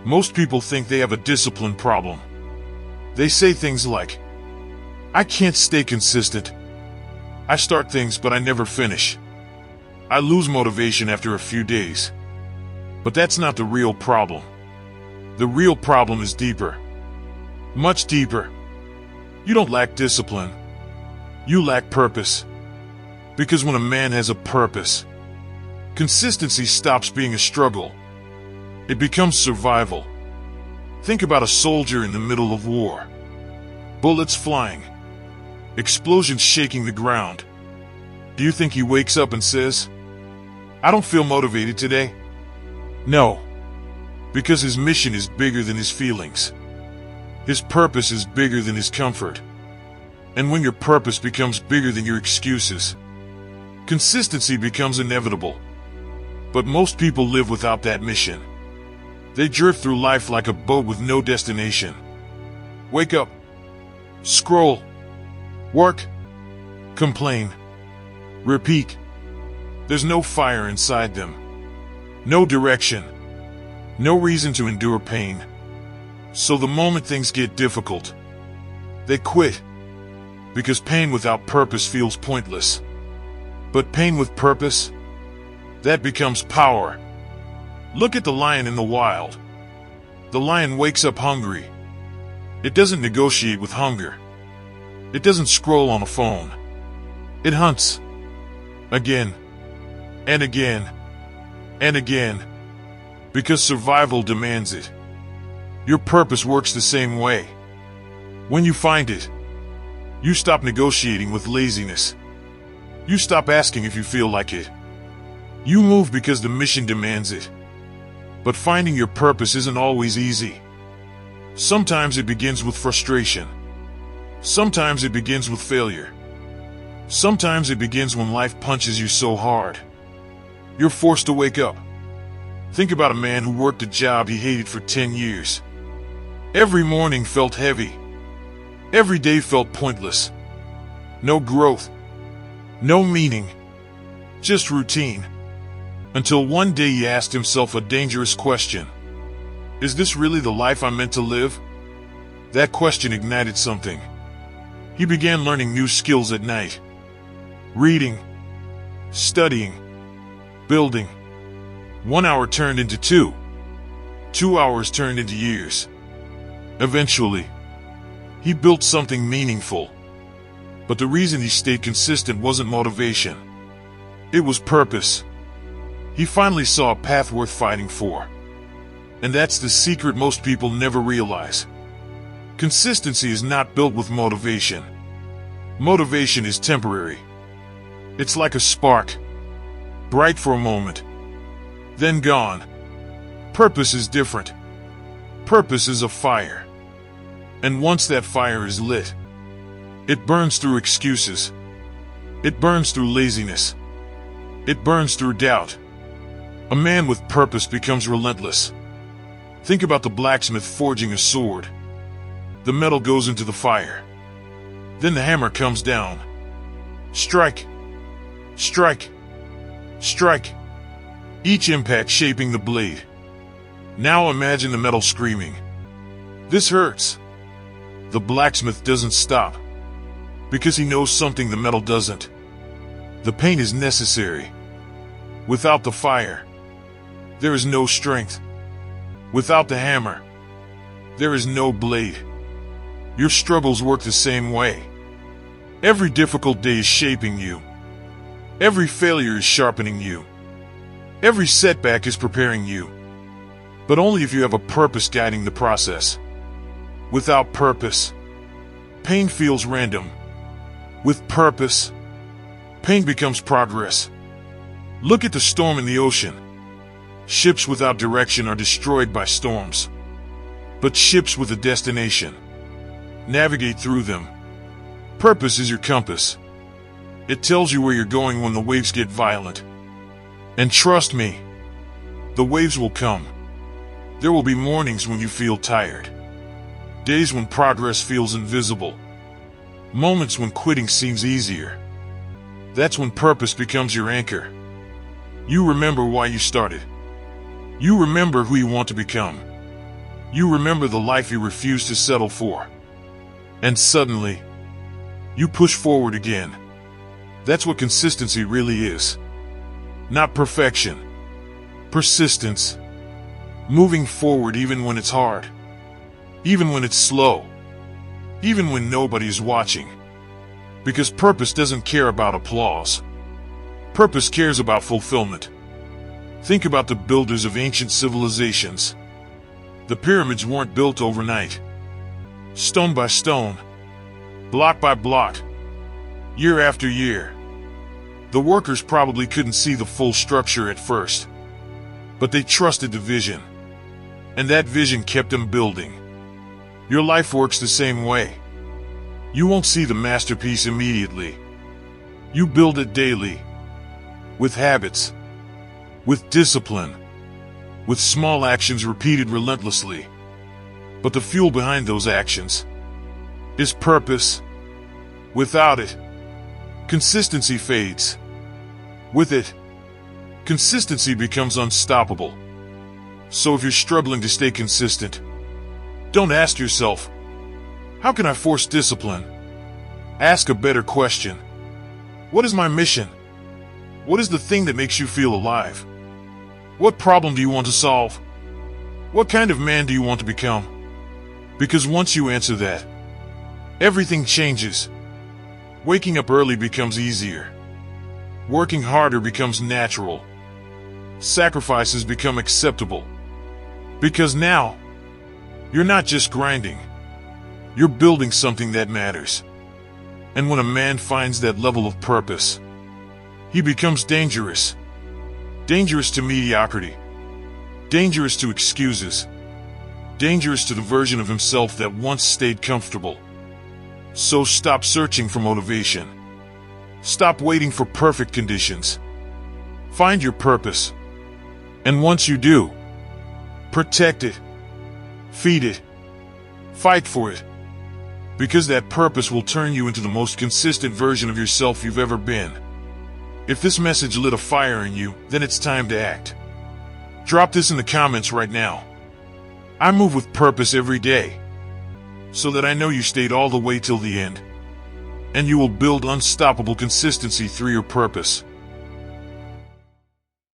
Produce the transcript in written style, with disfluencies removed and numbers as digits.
Most people think they have a discipline problem. They say things like, I can't stay consistent. I start things but I never finish. I lose motivation after a few days. But that's not the real problem. The real problem is deeper. Much deeper. You don't lack discipline. You lack purpose. Because when a man has a purpose, consistency stops being a struggle. It becomes survival. Think about a soldier in the middle of war. Bullets flying. Explosions shaking the ground. Do you think he wakes up and says, I don't feel motivated today? No. Because his mission is bigger than his feelings. His purpose is bigger than his comfort. And when your purpose becomes bigger than your excuses, consistency becomes inevitable. But most people live without that mission. They drift through life like a boat with no destination. Wake up. Scroll. Work. Complain. Repeat. There's no fire inside them. No direction. No reason to endure pain. So the moment things get difficult, they quit. Because pain without purpose feels pointless. But pain with purpose, that becomes power. Look at the lion in the wild. The lion wakes up hungry. It doesn't negotiate with hunger. It doesn't scroll on a phone. It hunts. Again. And again. And again. Because survival demands it. Your purpose works the same way. When you find it, you stop negotiating with laziness. You stop asking if you feel like it. You move because the mission demands it. But finding your purpose isn't always easy. Sometimes it begins with frustration. Sometimes it begins with failure. Sometimes it begins when life punches you so hard. You're forced to wake up. Think about a man who worked a job he hated for 10 years. Every morning felt heavy. Every day felt pointless. No growth. No meaning. Just routine. Until one day he asked himself a dangerous question. Is this really the life I'm meant to live? That question ignited something. He began learning new skills at night. Reading. Studying. Building. 1 hour turned into 2. 2 hours turned into years. Eventually, he built something meaningful. But the reason he stayed consistent wasn't motivation. It was purpose. He finally saw a path worth fighting for. And that's the secret most people never realize. Consistency is not built with motivation. Motivation is temporary. It's like a spark. Bright for a moment. Then gone. Purpose is different. Purpose is a fire. And once that fire is lit, it burns through excuses. It burns through laziness. It burns through doubt. A man with purpose becomes relentless. Think about the blacksmith forging a sword. The metal goes into the fire. Then the hammer comes down. Strike. Strike. Strike. Each impact shaping the blade. Now imagine the metal screaming. This hurts. The blacksmith doesn't stop. Because he knows something the metal doesn't. The pain is necessary. Without the fire, there is no strength. Without the hammer, there is no blade. Your struggles work the same way. Every difficult day is shaping you. Every failure is sharpening you. Every setback is preparing you. But only if you have a purpose guiding the process. Without purpose, pain feels random. With purpose, pain becomes progress. Look at the storm in the ocean. Ships without direction are destroyed by storms. But ships with a destination navigate through them. Purpose is your compass. It tells you where you're going when the waves get violent. And trust me, the waves will come. There will be mornings when you feel tired. Days when progress feels invisible. Moments when quitting seems easier. That's when purpose becomes your anchor. You remember why you started. You remember who you want to become. You remember the life you refused to settle for. And suddenly, you push forward again. That's what consistency really is. Not perfection. Persistence. Moving forward even when it's hard. Even when it's slow. Even when nobody's watching. Because purpose doesn't care about applause. Purpose cares about fulfillment. Think about the builders of ancient civilizations. The pyramids weren't built overnight. Stone by stone. Block by block. Year after year. The workers probably couldn't see the full structure at first. But they trusted the vision. And that vision kept them building. Your life works the same way. You won't see the masterpiece immediately. You build it daily. With habits. With discipline. With small actions repeated relentlessly. But the fuel behind those actions is purpose. Without it, consistency fades. With it, consistency becomes unstoppable. So if you're struggling to stay consistent, don't ask yourself, how can I force discipline? Ask a better question. What is my mission? What is the thing that makes you feel alive? What problem do you want to solve? What kind of man do you want to become? Because once you answer that, everything changes. Waking up early becomes easier. Working harder becomes natural. Sacrifices become acceptable. Because now, you're not just grinding. You're building something that matters. And when a man finds that level of purpose, he becomes dangerous. Dangerous to mediocrity. Dangerous to excuses. Dangerous to the version of himself that once stayed comfortable. So stop searching for motivation. Stop waiting for perfect conditions. Find your purpose. And once you do, protect it. Feed it. Fight for it. Because that purpose will turn you into the most consistent version of yourself you've ever been. If this message lit a fire in you, then it's time to act. Drop this in the comments right now. I move with purpose every day, so that I know you stayed all the way till the end. And you will build unstoppable consistency through your purpose.